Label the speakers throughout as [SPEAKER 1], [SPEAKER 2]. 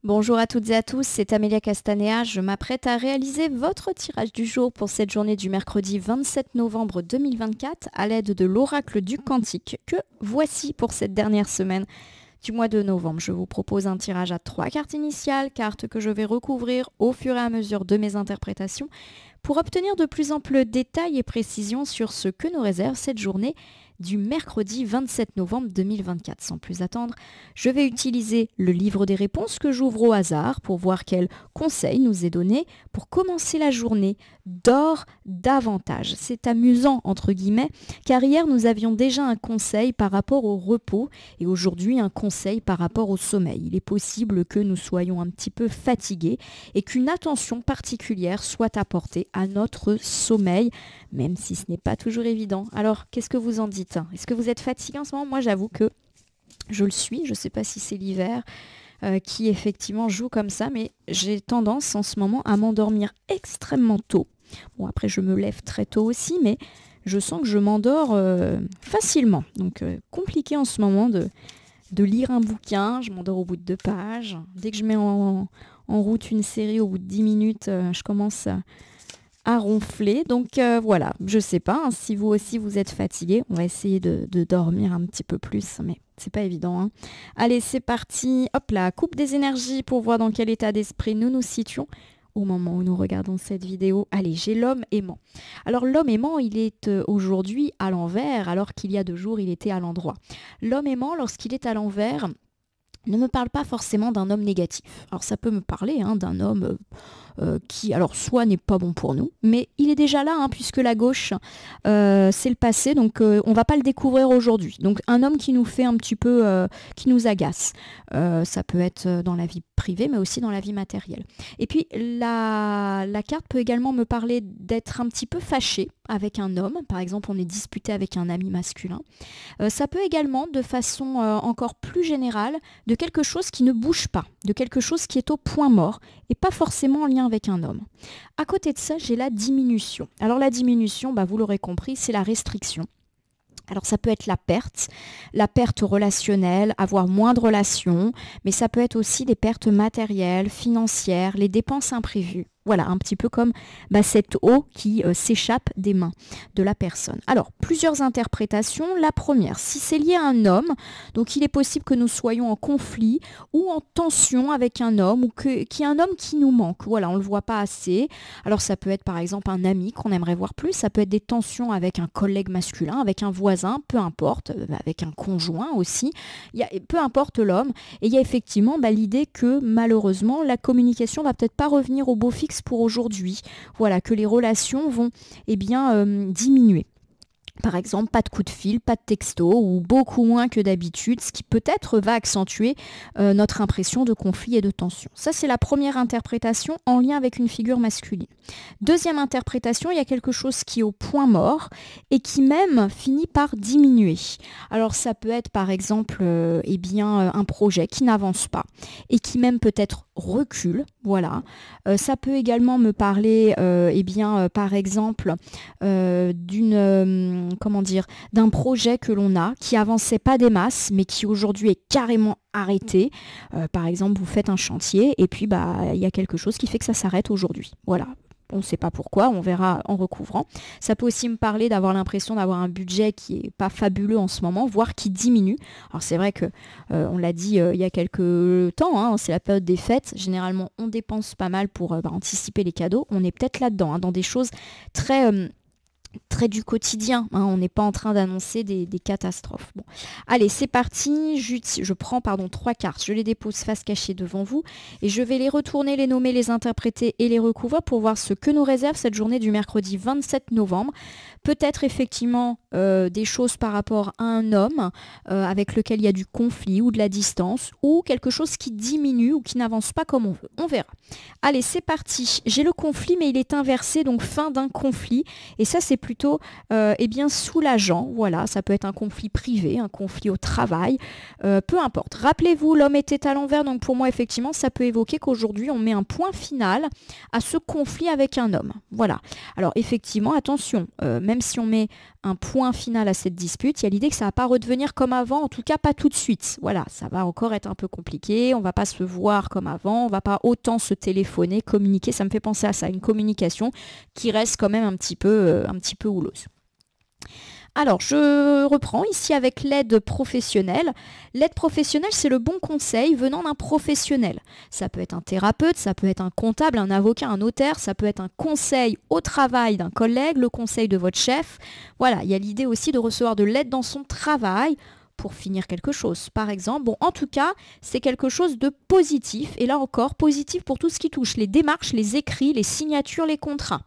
[SPEAKER 1] Bonjour à toutes et à tous, c'est Amélia Castanea. Je m'apprête à réaliser votre tirage du jour pour cette journée du mercredi 27 novembre 2024 à l'aide de l'oracle du Cantique que voici pour cette dernière semaine du mois de novembre. Je vous propose un tirage à 3 cartes initiales, cartes que je vais recouvrir au fur et à mesure de mes interprétations pour obtenir de plus amples détails et précisions sur ce que nous réserve cette journée du mercredi 27 novembre 2024. Sans plus attendre, je vais utiliser le livre des réponses que j'ouvre au hasard pour voir quel conseil nous est donné pour commencer la journée. Dors davantage. C'est amusant entre guillemets car hier nous avions déjà un conseil par rapport au repos et aujourd'hui un conseil par rapport au sommeil. Il est possible que nous soyons un petit peu fatigués et qu'une attention particulière soit apportée à notre sommeil, même si ce n'est pas toujours évident. Alors, qu'est-ce que vous en dites? Est-ce que vous êtes fatigué en ce moment? Moi, j'avoue que je le suis. Je ne sais pas si c'est l'hiver qui effectivement joue comme ça, mais j'ai tendance en ce moment à m'endormir extrêmement tôt. Bon, après, je me lève très tôt aussi, mais je sens que je m'endors facilement. Donc, compliqué en ce moment de lire un bouquin. Je m'endors au bout de 2 pages. Dès que je mets en route une série, au bout de 10 minutes, je commence à ronfler. Donc voilà, je sais pas, hein, si vous aussi vous êtes fatigué, on va essayer de dormir un petit peu plus, mais c'est pas évident. Hein. Allez, c'est parti. Hop là, coupe des énergies pour voir dans quel état d'esprit nous nous situons au moment où nous regardons cette vidéo. Allez, j'ai l'homme aimant. Alors l'homme aimant, il est aujourd'hui à l'envers, alors qu'il y a 2 jours, il était à l'endroit. L'homme aimant, lorsqu'il est à l'envers, ne me parle pas forcément d'un homme négatif. Alors ça peut me parler d'un homme qui, alors soit n'est pas bon pour nous, mais il est déjà là, hein, puisque la gauche, c'est le passé, donc on va pas le découvrir aujourd'hui. Donc un homme qui nous fait un petit peu, qui nous agace. Ça peut être dans la vie privée, mais aussi dans la vie matérielle. Et puis la carte peut également me parler d'être un petit peu fâché avec un homme. Par exemple, on est disputé avec un ami masculin. Ça peut également, de façon encore plus générale, de quelque chose qui ne bouge pas, de quelque chose qui est au point mort et pas forcément en lien avec un homme. À côté de ça, j'ai la diminution. Alors la diminution, vous l'aurez compris, c'est la restriction. Alors ça peut être la perte relationnelle, avoir moins de relations, mais ça peut être aussi des pertes matérielles, financières, les dépenses imprévues. Voilà, un petit peu comme cette eau qui s'échappe des mains de la personne. Alors, plusieurs interprétations. La première, si c'est lié à un homme, donc il est possible que nous soyons en conflit ou en tension avec un homme ou qu'il y ait un homme qui nous manque. Voilà, on ne le voit pas assez. Alors, ça peut être par exemple un ami qu'on aimerait voir plus. Ça peut être des tensions avec un collègue masculin, avec un voisin, peu importe, avec un conjoint aussi. Peu importe l'homme. Et il y a effectivement l'idée que malheureusement, la communication va peut-être pas revenir au beau fixe pour aujourd'hui. Voilà, que les relations vont diminuer. Par exemple, pas de coup de fil, pas de texto ou beaucoup moins que d'habitude, ce qui peut-être va accentuer notre impression de conflit et de tension. Ça, c'est la première interprétation en lien avec une figure masculine. Deuxième interprétation, il y a quelque chose qui est au point mort et qui même finit par diminuer. Alors ça peut être par exemple un projet qui n'avance pas et qui même peut-être recule. Voilà. Ça peut également me parler par exemple d'un projet que l'on a qui avançait pas des masses mais qui aujourd'hui est carrément arrêté. Par exemple, vous faites un chantier et puis il y a quelque chose qui fait que ça s'arrête aujourd'hui. Voilà. On ne sait pas pourquoi, on verra en recouvrant. Ça peut aussi me parler d'avoir l'impression d'avoir un budget qui n'est pas fabuleux en ce moment, voire qui diminue. Alors c'est vrai que, on l'a dit il y a quelques temps, hein, c'est la période des fêtes. Généralement, on dépense pas mal pour anticiper les cadeaux. On est peut-être là-dedans, hein, dans des choses très du quotidien, hein, on n'est pas en train d'annoncer des catastrophes. Bon. Allez, c'est parti, je prends 3 cartes, je les dépose face cachée devant vous et je vais les retourner, les nommer, les interpréter et les recouvrir pour voir ce que nous réserve cette journée du mercredi 27 novembre. Peut-être effectivement des choses par rapport à un homme avec lequel il y a du conflit ou de la distance ou quelque chose qui diminue ou qui n'avance pas comme on veut. On verra. Allez, c'est parti. J'ai le conflit mais il est inversé, donc fin d'un conflit. Et ça, c'est plutôt soulageant. Voilà, ça peut être un conflit privé, un conflit au travail, peu importe. Rappelez-vous, l'homme était à l'envers, donc pour moi, effectivement, ça peut évoquer qu'aujourd'hui, on met un point final à ce conflit avec un homme. Voilà. Alors, effectivement, attention, même si on met un point final à cette dispute. Il y a l'idée que ça ne va pas redevenir comme avant, en tout cas pas tout de suite. Voilà, ça va encore être un peu compliqué, on ne va pas se voir comme avant, on ne va pas autant se téléphoner, communiquer. Ça me fait penser à ça, une communication qui reste quand même un petit peu houleuse. Alors, je reprends ici avec l'aide professionnelle. L'aide professionnelle, c'est le bon conseil venant d'un professionnel. Ça peut être un thérapeute, ça peut être un comptable, un avocat, un notaire, ça peut être un conseil au travail d'un collègue, le conseil de votre chef. Voilà, il y a l'idée aussi de recevoir de l'aide dans son travail pour finir quelque chose, par exemple. Bon, en tout cas, c'est quelque chose de positif. Et là encore, positif pour tout ce qui touche les démarches, les écrits, les signatures, les contrats.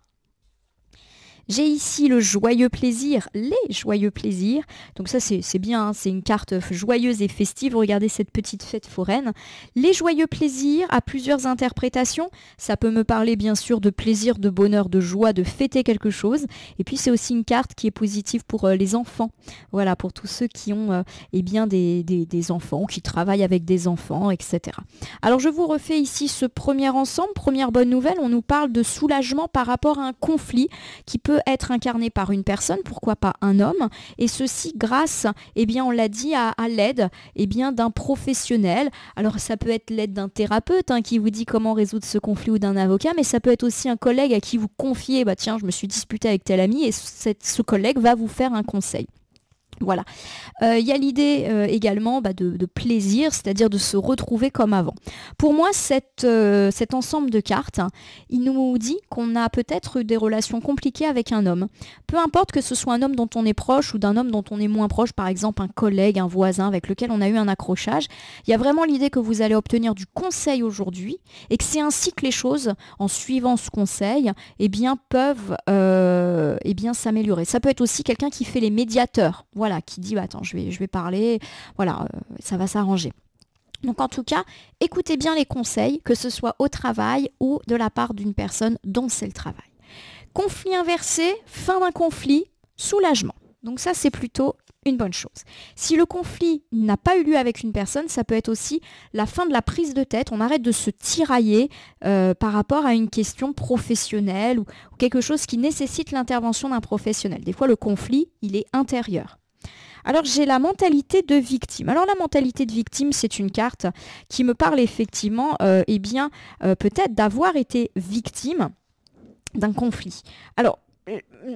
[SPEAKER 1] J'ai ici le joyeux plaisir, les joyeux plaisirs. Donc ça, c'est bien, hein, c'est une carte joyeuse et festive. Regardez cette petite fête foraine. Les joyeux plaisirs a plusieurs interprétations. Ça peut me parler bien sûr de plaisir, de bonheur, de joie, de fêter quelque chose. Et puis c'est aussi une carte qui est positive pour les enfants. Voilà, pour tous ceux qui ont eh bien des enfants, qui travaillent avec des enfants, etc. Alors je vous refais ici ce premier ensemble. Première bonne nouvelle, on nous parle de soulagement par rapport à un conflit qui peut être incarné par une personne, pourquoi pas un homme, et ceci grâce, eh bien, on l'a dit, à l'aide eh bien, d'un professionnel. Alors ça peut être l'aide d'un thérapeute qui vous dit comment résoudre ce conflit ou d'un avocat, mais ça peut être aussi un collègue à qui vous confiez, bah tiens, je me suis disputé avec tel ami et ce collègue va vous faire un conseil. Voilà. Il y a l'idée également de plaisir, c'est-à-dire de se retrouver comme avant. Pour moi, cet ensemble de cartes, il nous dit qu'on a peut-être des relations compliquées avec un homme. Peu importe que ce soit un homme dont on est proche ou d'un homme dont on est moins proche, par exemple un collègue, un voisin avec lequel on a eu un accrochage, il y a vraiment l'idée que vous allez obtenir du conseil aujourd'hui et que c'est ainsi que les choses, en suivant ce conseil, eh bien, peuvent eh bien, s'améliorer. Ça peut être aussi quelqu'un qui fait les médiateurs. Voilà, qui dit attends, je vais parler, voilà, ça va s'arranger. Donc en tout cas, écoutez bien les conseils, que ce soit au travail ou de la part d'une personne dont c'est le travail. Conflit inversé, fin d'un conflit, soulagement. Donc ça, c'est plutôt une bonne chose. Si le conflit n'a pas eu lieu avec une personne, ça peut être aussi la fin de la prise de tête. On arrête de se tirailler par rapport à une question professionnelle ou quelque chose qui nécessite l'intervention d'un professionnel. Des fois, le conflit, il est intérieur. Alors j'ai la mentalité de victime. Alors la mentalité de victime, c'est une carte qui me parle effectivement peut-être d'avoir été victime d'un conflit. Alors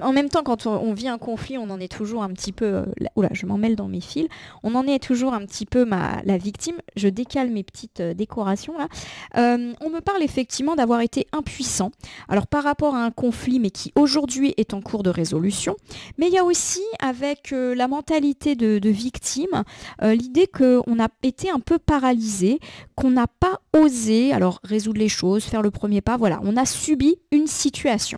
[SPEAKER 1] en même temps, quand on vit un conflit, on en est toujours un petit peu... oula, je m'en mêle dans mes fils. On en est toujours un petit peu la victime. Je décale mes petites décorations là. On me parle effectivement d'avoir été impuissant. Alors par rapport à un conflit, mais qui aujourd'hui est en cours de résolution. Mais il y a aussi avec la mentalité de victime, l'idée qu'on a été un peu paralysé, qu'on n'a pas osé alors résoudre les choses, faire le premier pas. Voilà, on a subi une situation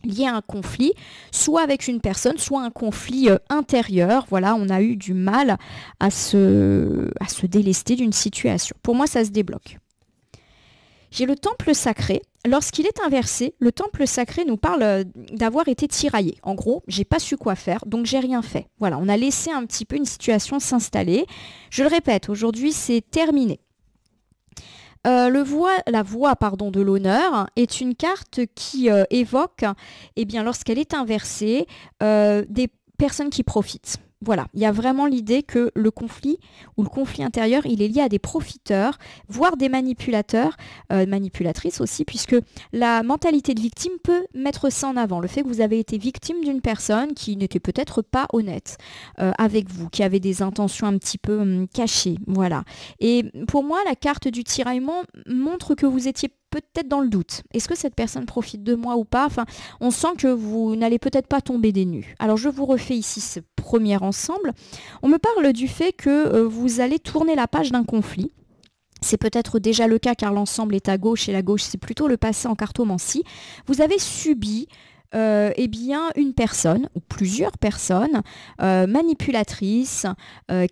[SPEAKER 1] lié à un conflit, soit avec une personne, soit un conflit intérieur. Voilà, on a eu du mal à se délester d'une situation. Pour moi, ça se débloque. J'ai le temple sacré. Lorsqu'il est inversé, le temple sacré nous parle d'avoir été tiraillé. En gros, j'ai pas su quoi faire, donc j'ai rien fait. Voilà, on a laissé un petit peu une situation s'installer. Je le répète, aujourd'hui, c'est terminé. La voix de l'honneur est une carte qui évoque, eh bien, lorsqu'elle est inversée, des personnes qui profitent. Voilà, il y a vraiment l'idée que le conflit ou le conflit intérieur, il est lié à des profiteurs, voire des manipulateurs, manipulatrices aussi, puisque la mentalité de victime peut mettre ça en avant. Le fait que vous avez été victime d'une personne qui n'était peut-être pas honnête avec vous, qui avait des intentions un petit peu cachées. Voilà. Et pour moi, la carte du tiraillement montre que vous étiez peut-être dans le doute. Est-ce que cette personne profite de moi ou pas? Enfin, on sent que vous n'allez peut-être pas tomber des nues. Alors, je vous refais ici ce premier ensemble. On me parle du fait que vous allez tourner la page d'un conflit. C'est peut-être déjà le cas car l'ensemble est à gauche et la gauche, c'est plutôt le passé en cartomancie. Vous avez subi eh bien, une personne ou plusieurs personnes manipulatrices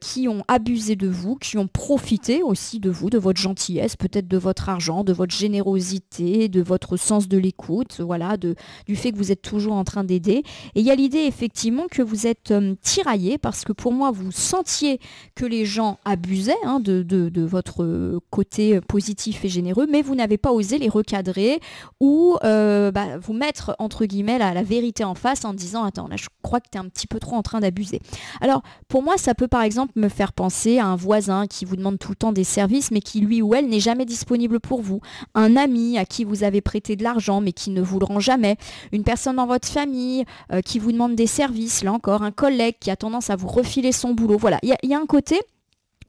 [SPEAKER 1] qui ont abusé de vous, qui ont profité aussi de vous, de votre gentillesse, peut-être de votre argent, de votre générosité, de votre sens de l'écoute, voilà, du fait que vous êtes toujours en train d'aider. Et il y a l'idée effectivement que vous êtes tiraillé parce que pour moi, vous sentiez que les gens abusaient de votre côté positif et généreux, mais vous n'avez pas osé les recadrer ou vous mettre entre guillemets guillemets la vérité en face en disant attends là je crois que tu es un petit peu trop en train d'abuser. Alors pour moi ça peut par exemple me faire penser à un voisin qui vous demande tout le temps des services mais qui lui ou elle n'est jamais disponible pour vous, un ami à qui vous avez prêté de l'argent mais qui ne vous le rend jamais, une personne dans votre famille qui vous demande des services, là encore un collègue qui a tendance à vous refiler son boulot. Voilà, il y a un côté,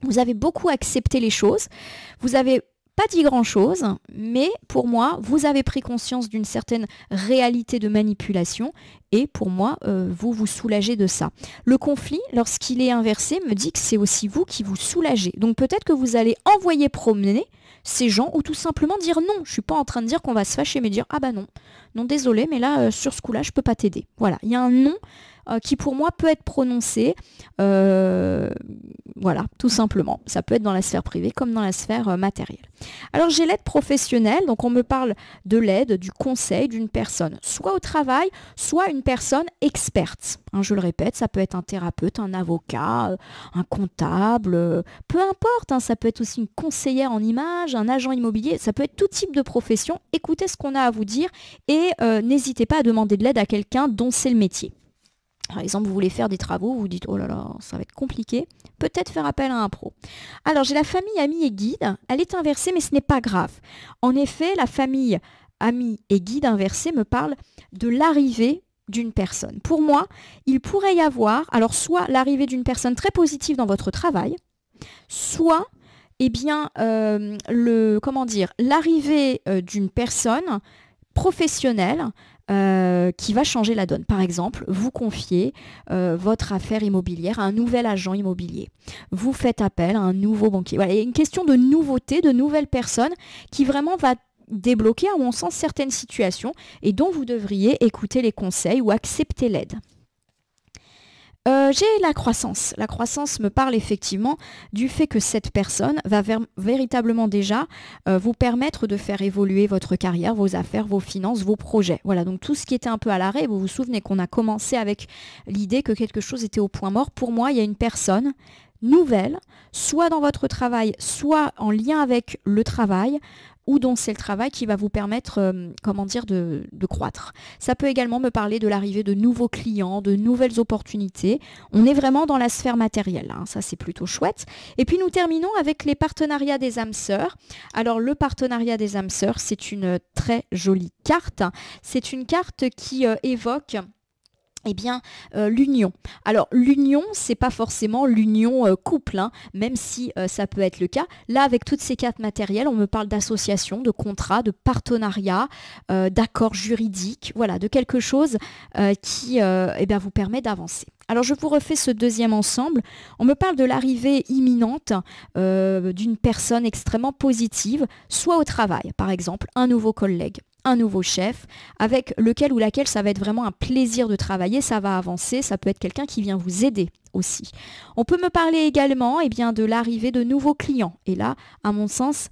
[SPEAKER 1] vous avez beaucoup accepté les choses, vous avez pas dit grand-chose, mais pour moi, vous avez pris conscience d'une certaine réalité de manipulation et pour moi, vous vous soulagez de ça. Le conflit, lorsqu'il est inversé, me dit que c'est aussi vous qui vous soulagez. Donc peut-être que vous allez envoyer promener ces gens ou tout simplement dire non. Je suis pas en train de dire qu'on va se fâcher, mais dire ah bah non, non désolé, mais là, sur ce coup-là, je peux pas t'aider. Voilà, il y a un non qui pour moi peut être prononcé, voilà, tout simplement. Ça peut être dans la sphère privée comme dans la sphère matérielle. Alors j'ai l'aide professionnelle, donc on me parle de l'aide, du conseil d'une personne, soit au travail, soit une personne experte. Hein, je le répète, ça peut être un thérapeute, un avocat, un comptable, peu importe, hein, ça peut être aussi une conseillère en images, un agent immobilier, ça peut être tout type de profession. Écoutez ce qu'on a à vous dire et n'hésitez pas à demander de l'aide à quelqu'un dont c'est le métier. Par exemple, vous voulez faire des travaux, vous vous dites « Oh là là, ça va être compliqué », peut-être faire appel à un pro. Alors, j'ai la famille, amis et guide. Elle est inversée, mais ce n'est pas grave. En effet, la famille, amis et guide inversée me parle de l'arrivée d'une personne. Pour moi, il pourrait y avoir, alors soit l'arrivée d'une personne très positive dans votre travail, soit eh bien, l'arrivée d'une personne professionnelle qui va changer la donne. Par exemple, vous confiez votre affaire immobilière à un nouvel agent immobilier. Vous faites appel à un nouveau banquier. Voilà, il y a une question de nouveauté, de nouvelles personnes qui vraiment va débloquer, à mon sens, certaines situations et dont vous devriez écouter les conseils ou accepter l'aide. J'ai la croissance. La croissance me parle effectivement du fait que cette personne va véritablement déjà vous permettre de faire évoluer votre carrière, vos affaires, vos finances, vos projets. Voilà, donc tout ce qui était un peu à l'arrêt, vous vous souvenez qu'on a commencé avec l'idée que quelque chose était au point mort. Pour moi, il y a une personne nouvelle, soit dans votre travail, soit en lien avec le travail, ou dont c'est le travail qui va vous permettre, de croître. Ça peut également me parler de l'arrivée de nouveaux clients, de nouvelles opportunités. On est vraiment dans la sphère matérielle, hein. Ça c'est plutôt chouette. Et puis nous terminons avec les partenariats des âmes sœurs. Alors le partenariat des âmes sœurs, c'est une très jolie carte. C'est une carte qui évoque l'union. Alors l'union, c'est pas forcément l'union couple, hein, même si ça peut être le cas. Là, avec toutes ces cartes matérielles, on me parle d'association, de contrat, de partenariat, d'accord juridique, voilà, de quelque chose qui vous permet d'avancer. Alors je vous refais ce deuxième ensemble. On me parle de l'arrivée imminente d'une personne extrêmement positive, soit au travail, par exemple, un nouveau collègue, un nouveau chef, avec lequel ou laquelle ça va être vraiment un plaisir de travailler, ça va avancer, ça peut être quelqu'un qui vient vous aider aussi. On peut me parler également de l'arrivée de nouveaux clients. Et là, à mon sens,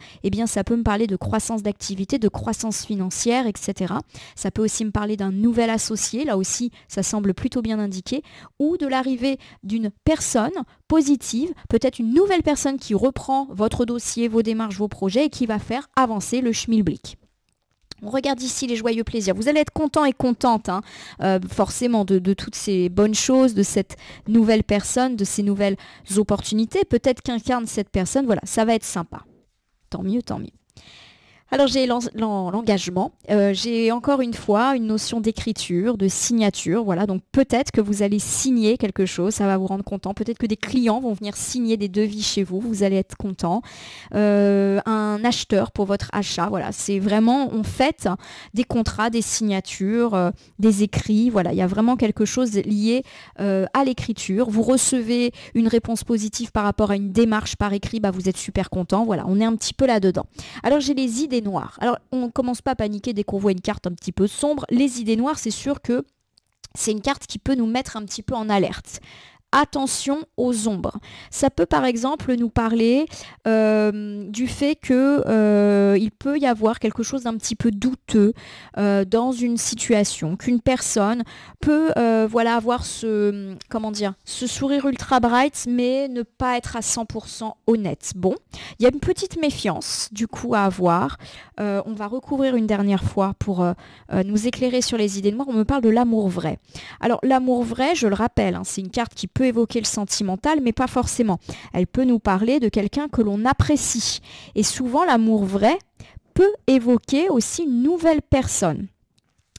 [SPEAKER 1] ça peut me parler de croissance d'activité, de croissance financière, etc. Ça peut aussi me parler d'un nouvel associé, là aussi, ça semble plutôt bien indiqué, ou de l'arrivée d'une personne positive, peut-être une nouvelle personne qui reprend votre dossier, vos démarches, vos projets et qui va faire avancer le schmilblick. On regarde ici les joyeux plaisirs. Vous allez être content et contente, hein, forcément, de toutes ces bonnes choses, de cette nouvelle personne, de ces nouvelles opportunités. Peut-être qu'incarne cette personne. Voilà, ça va être sympa. Tant mieux, tant mieux. Alors j'ai l'engagement, j'ai encore une fois une notion d'écriture, de signature, voilà, donc peut-être que vous allez signer quelque chose, ça va vous rendre content, peut-être que des clients vont venir signer des devis chez vous, vous allez être content, un acheteur pour votre achat, voilà, c'est vraiment, on fait des contrats, des signatures, des écrits, voilà, il y a vraiment quelque chose lié à l'écriture, vous recevez une réponse positive par rapport à une démarche par écrit, bah vous êtes super content, voilà, on est un petit peu là-dedans. Alors j'ai les idées noires. Alors, on ne commence pas à paniquer dès qu'on voit une carte un petit peu sombre. Les idées noires, c'est sûr que c'est une carte qui peut nous mettre un petit peu en alerte. Attention aux ombres. Ça peut par exemple nous parler du fait que il peut y avoir quelque chose d'un petit peu douteux dans une situation, qu'une personne peut voilà, avoir comment dire, ce sourire ultra bright, mais ne pas être à 100% honnête. Bon, il y a une petite méfiance du coup à avoir. On va recouvrir une dernière fois pour nous éclairer sur les idées noires. On me parle de l'amour vrai. Alors l'amour vrai, je le rappelle, hein, c'est une carte qui peut évoquer le sentimental, mais pas forcément. Elle peut nous parler de quelqu'un que l'on apprécie. Et souvent, l'amour vrai peut évoquer aussi une nouvelle personne.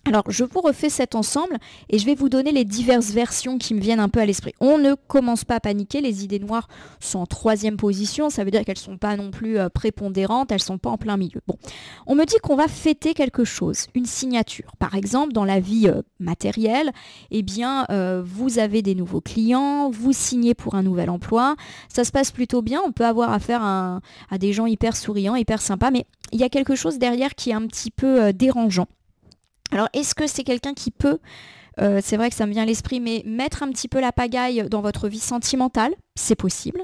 [SPEAKER 1] Alors, je vous refais cet ensemble et je vais vous donner les diverses versions qui me viennent un peu à l'esprit. On ne commence pas à paniquer, les idées noires sont en 3e position, ça veut dire qu'elles ne sont pas non plus prépondérantes, elles ne sont pas en plein milieu. Bon, on me dit qu'on va fêter quelque chose, une signature. Par exemple, dans la vie matérielle, eh bien, vous avez des nouveaux clients, vous signez pour un nouvel emploi, ça se passe plutôt bien, on peut avoir affaire à des gens hyper souriants, hyper sympas, mais il y a quelque chose derrière qui est un petit peu dérangeant. Alors, est-ce que c'est quelqu'un qui peut, c'est vrai que ça me vient à l'esprit, mais mettre un petit peu la pagaille dans votre vie sentimentale? C'est possible.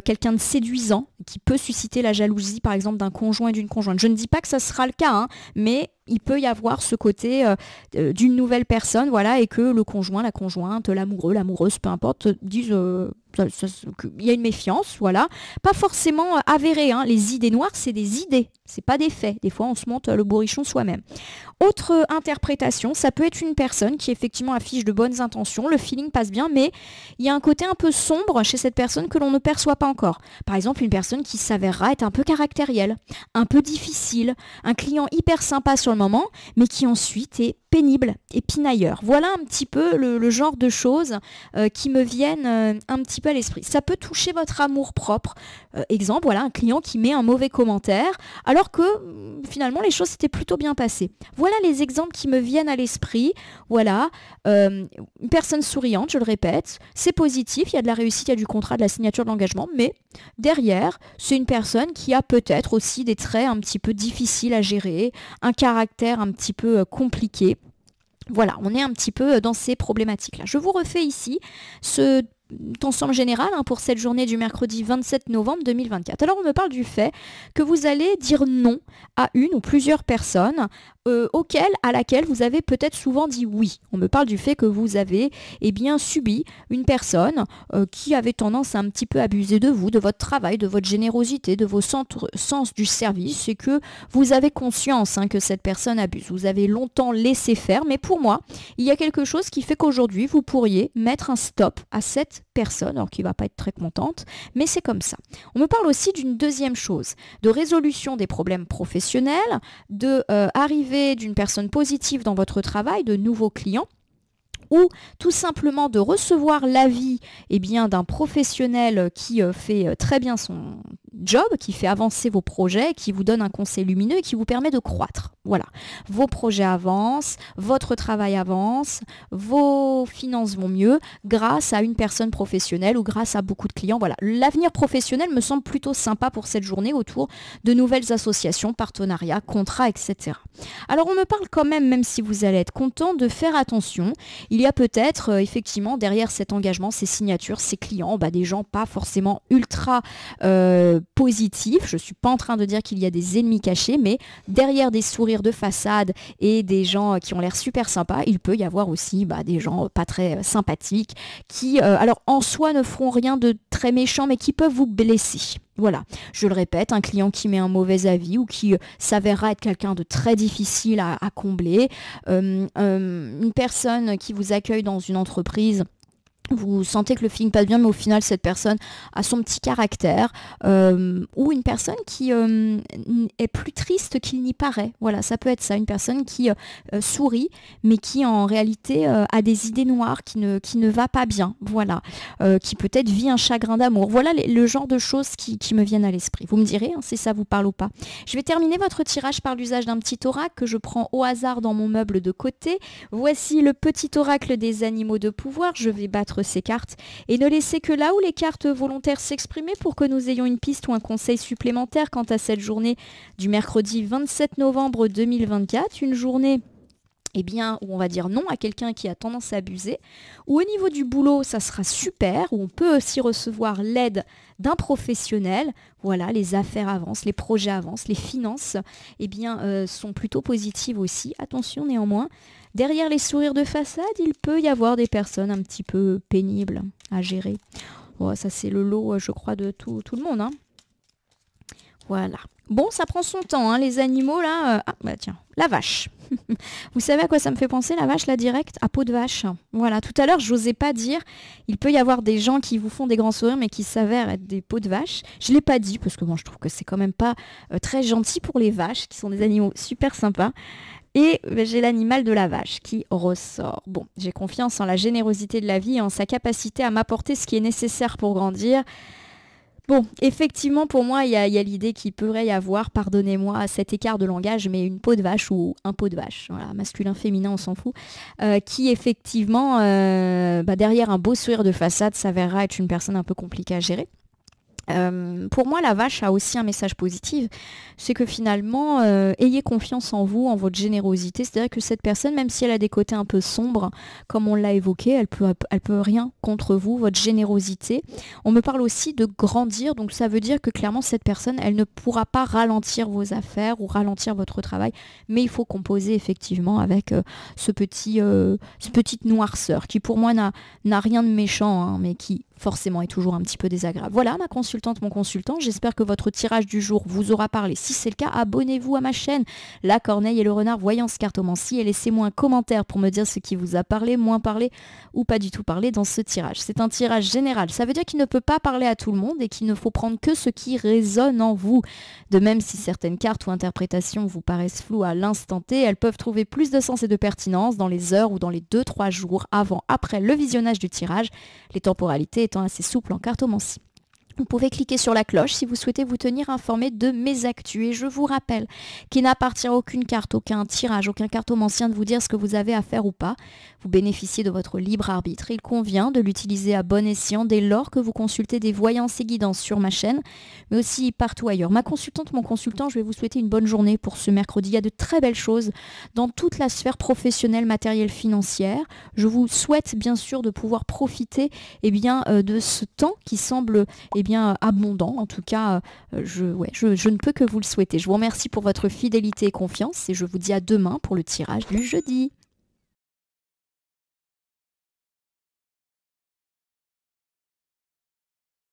[SPEAKER 1] Quelqu'un de séduisant qui peut susciter la jalousie, par exemple, d'un conjoint et d'une conjointe. Je ne dis pas que ça sera le cas, hein, mais il peut y avoir ce côté d'une nouvelle personne, voilà, et que le conjoint, la conjointe, l'amoureux, l'amoureuse, peu importe, disent qu'il y a une méfiance, voilà. Pas forcément avérée, hein. Les idées noires, c'est des idées, c'est pas des faits. Des fois, on se monte le bourrichon soi-même. Autre interprétation, ça peut être une personne qui effectivement affiche de bonnes intentions, le feeling passe bien, mais il y a un côté un peu sombre chez cette personne que l'on ne perçoit pas encore. Par exemple, une personne qui s'avérera être un peu caractérielle, un peu difficile, un client hyper sympa sur le moment, mais qui ensuite est pénible et pinailleur. Voilà un petit peu le genre de choses qui me viennent un petit peu à l'esprit. Ça peut toucher votre amour-propre. Exemple, voilà, un client qui met un mauvais commentaire, alors que finalement les choses s'étaient plutôt bien passées. Voilà les exemples qui me viennent à l'esprit. Voilà, une personne souriante, je le répète, c'est positif, il y a de la réussite, il y a du contrat, de la signature de l'engagement, mais derrière, c'est une personne qui a peut-être aussi des traits un petit peu difficiles à gérer, un caractère un petit peu compliqué. Voilà, on est un petit peu dans ces problématiques-là. Je vous refais ici ce ensemble général pour cette journée du mercredi 27 novembre 2024. Alors on me parle du fait que vous allez dire non à une ou plusieurs personnes à laquelle vous avez peut-être souvent dit oui. On me parle du fait que vous avez subi une personne qui avait tendance à un petit peu abuser de vous, de votre travail, de votre générosité, de vos sens du service, et que vous avez conscience que cette personne abuse. Vous avez longtemps laissé faire, mais pour moi, il y a quelque chose qui fait qu'aujourd'hui, vous pourriez mettre un stop à cette personne, alors qui ne va pas être très contente, mais c'est comme ça. On me parle aussi d'une deuxième chose, de résolution des problèmes professionnels, de arrivée d'une personne positive dans votre travail, de nouveaux clients, ou tout simplement de recevoir l'avis d'un professionnel qui fait très bien son job, qui fait avancer vos projets, qui vous donne un conseil lumineux et qui vous permet de croître. Voilà, vos projets avancent, votre travail avance, vos finances vont mieux grâce à une personne professionnelle ou grâce à beaucoup de clients. Voilà, l'avenir professionnel me semble plutôt sympa pour cette journée autour de nouvelles associations, partenariats, contrats, etc. Alors on me parle quand même si vous allez être content, de faire attention. Il y a peut-être effectivement derrière cet engagement, ces signatures, ces clients, des gens pas forcément ultra positifs. Je ne suis pas en train de dire qu'il y a des ennemis cachés, mais derrière des sourires de façade et des gens qui ont l'air super sympas, il peut y avoir aussi des gens pas très sympathiques qui, alors en soi, ne feront rien de très méchant, mais qui peuvent vous blesser. Voilà, je le répète, un client qui met un mauvais avis ou qui s'avérera être quelqu'un de très difficile à combler, une personne qui vous accueille dans une entreprise, vous sentez que le feeling passe bien, mais au final, cette personne a son petit caractère, ou une personne qui est plus triste qu'il n'y paraît. Voilà, ça peut être ça, une personne qui sourit, mais qui en réalité a des idées noires, qui ne va pas bien, voilà, qui peut-être vit un chagrin d'amour. Voilà le genre de choses qui me viennent à l'esprit. Vous me direz si ça vous parle ou pas. Je vais terminer votre tirage par l'usage d'un petit oracle que je prends au hasard dans mon meuble de côté. Voici le petit oracle des animaux de pouvoir. Je vais battre ces cartes et ne laisser que là où les cartes volontaires s'exprimer pour que nous ayons une piste ou un conseil supplémentaire quant à cette journée du mercredi 27 novembre 2024, une journée eh bien, où on va dire non à quelqu'un qui a tendance à abuser, ou au niveau du boulot, ça sera super, où on peut aussi recevoir l'aide d'un professionnel. Voilà, les affaires avancent, les projets avancent, les finances, eh bien, sont plutôt positives aussi. Attention néanmoins, derrière les sourires de façade, il peut y avoir des personnes un petit peu pénibles à gérer. Oh, ça, c'est le lot, je crois, de tout le monde, hein. Voilà. Bon, ça prend son temps, hein, les animaux, là. Ah, bah tiens, la vache. Vous savez à quoi ça me fait penser, la vache, là, direct? À peau de vache. Voilà, tout à l'heure, je n'osais pas dire, il peut y avoir des gens qui vous font des grands sourires, mais qui s'avèrent être des peaux de vache. Je ne l'ai pas dit, parce que bon, je trouve que c'est quand même pas très gentil pour les vaches, qui sont des animaux super sympas. Et j'ai l'animal de la vache qui ressort. Bon, j'ai confiance en la générosité de la vie et en sa capacité à m'apporter ce qui est nécessaire pour grandir. Bon, effectivement, pour moi, il y a l'idée qu'il pourrait y avoir, pardonnez-moi, cet écart de langage, mais une peau de vache ou un pot de vache, voilà, masculin, féminin, on s'en fout, qui effectivement, derrière un beau sourire de façade, s'avérera être une personne un peu compliquée à gérer. Pour moi, la vache a aussi un message positif, c'est que finalement, ayez confiance en vous, en votre générosité. C'est-à-dire que cette personne, même si elle a des côtés un peu sombres, comme on l'a évoqué, elle peut rien contre vous, votre générosité. On me parle aussi de grandir, donc ça veut dire que clairement, cette personne, elle ne pourra pas ralentir vos affaires ou ralentir votre travail, mais il faut composer effectivement avec cette petite noirceur qui pour moi n'a rien de méchant, hein, mais qui forcément est toujours un petit peu désagréable. Voilà, ma consultante, mon consultant, j'espère que votre tirage du jour vous aura parlé. Si c'est le cas, abonnez-vous à ma chaîne La Corneille et le Renard Voyance Cartomancie et laissez-moi un commentaire pour me dire ce qui vous a parlé, moins parlé ou pas du tout parlé dans ce tirage. C'est un tirage général, ça veut dire qu'il ne peut pas parler à tout le monde et qu'il ne faut prendre que ce qui résonne en vous. De même, si certaines cartes ou interprétations vous paraissent floues à l'instant T, elles peuvent trouver plus de sens et de pertinence dans les heures ou dans les 2-3 jours avant, après le visionnage du tirage, les temporalités étant assez souples en cartomancie. Vous pouvez cliquer sur la cloche si vous souhaitez vous tenir informé de mes actus. Et je vous rappelle qu'il n'appartient à aucune carte, aucun tirage, aucun cartomancien de vous dire ce que vous avez à faire ou pas. Vous bénéficiez de votre libre arbitre. Il convient de l'utiliser à bon escient dès lors que vous consultez des voyances et guidances sur ma chaîne, mais aussi partout ailleurs. Ma consultante, mon consultant, je vais vous souhaiter une bonne journée pour ce mercredi. Il y a de très belles choses dans toute la sphère professionnelle, matérielle, financière. Je vous souhaite bien sûr de pouvoir profiter de ce temps qui semble abondant. En tout cas, je ne peux que vous le souhaiter. Je vous remercie pour votre fidélité et confiance et je vous dis à demain pour le tirage du jeudi.